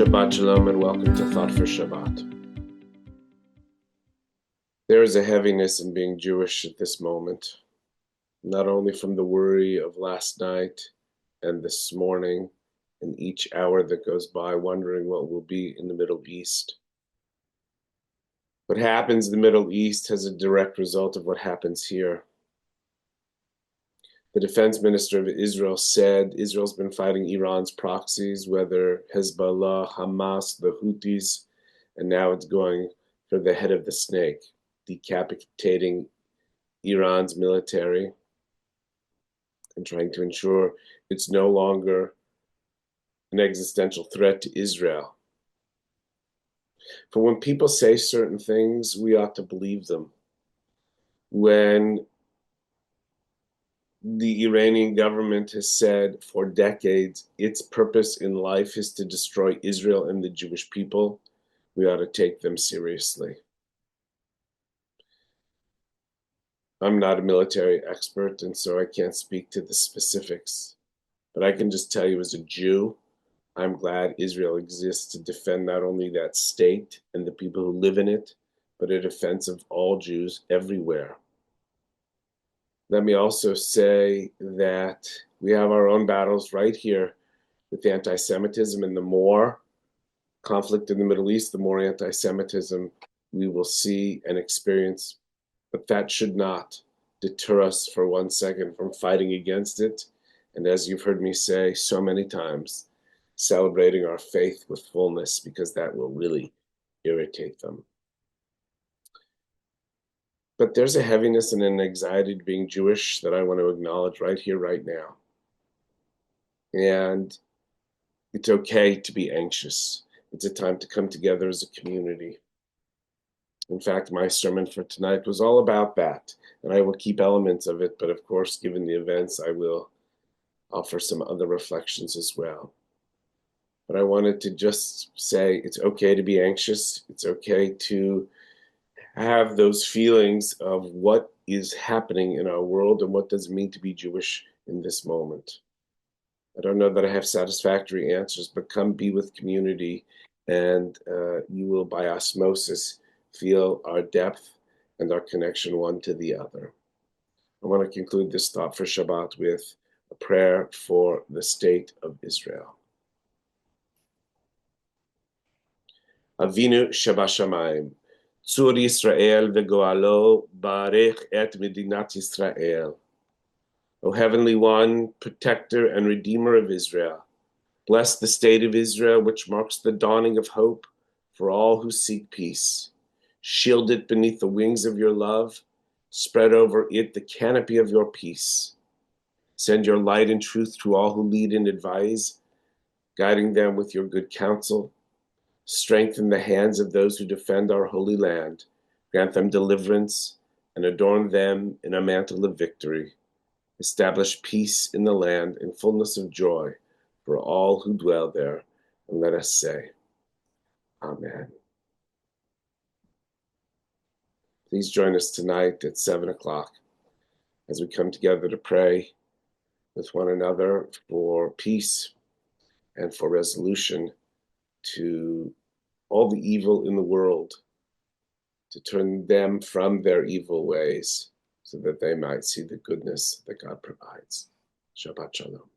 Shabbat Shalom and welcome to Thought for Shabbat. There is a heaviness in being Jewish at this moment, not only from the worry of last night and this morning and each hour that goes by wondering what will be in the Middle East. What happens in the Middle East has a direct result of what happens here. The defense minister of Israel said Israel's been fighting Iran's proxies, whether Hezbollah, Hamas, the Houthis, and now it's going for the head of the snake, decapitating Iran's military and trying to ensure it's no longer an existential threat to Israel. For when people say certain things, we ought to believe them. When the Iranian government has said for decades its purpose in life is to destroy Israel and the Jewish people, we ought to take them seriously. I'm not a military expert, and so I can't speak to the specifics. But I can just tell you as a Jew, I'm glad Israel exists to defend not only that state and the people who live in it, but a defense of all Jews everywhere. Let me also say that we have our own battles right here with anti-Semitism, and the more conflict in the Middle East, the more anti-Semitism we will see and experience. But that should not deter us for 1 second from fighting against it. And as you've heard me say so many times, celebrating our faith with fullness, because that will really irritate them. But there's a heaviness and an anxiety to being Jewish that I want to acknowledge right here, right now. And it's okay to be anxious. It's a time to come together as a community. In fact, my sermon for tonight was all about that, and I will keep elements of it, but of course, given the events, I will offer some other reflections as well. But I wanted to just say it's okay to be anxious. It's okay to have those feelings of what is happening in our world and what does it mean to be Jewish in this moment. I don't know that I have satisfactory answers, but come be with community, and you will, by osmosis, feel our depth and our connection one to the other. I want to conclude this thought for Shabbat with a prayer for the state of Israel. Avinu Shabashamayim, Tzur Yisrael vegoalo, barech et medinat Yisrael. O Heavenly One, Protector and Redeemer of Israel, bless the state of Israel, which marks the dawning of hope for all who seek peace. Shield it beneath the wings of your love. Spread over it the canopy of your peace. Send your light and truth to all who lead and advise, guiding them with your good counsel. Strengthen the hands of those who defend our holy land. Grant them deliverance and adorn them in a mantle of victory. Establish peace in the land and fullness of joy for all who dwell there. And let us say, Amen. Please join us tonight at 7 o'clock as we come together to pray with one another for peace and for resolution to all the evil in the world, to turn them from their evil ways so that they might see the goodness that God provides. Shabbat Shalom.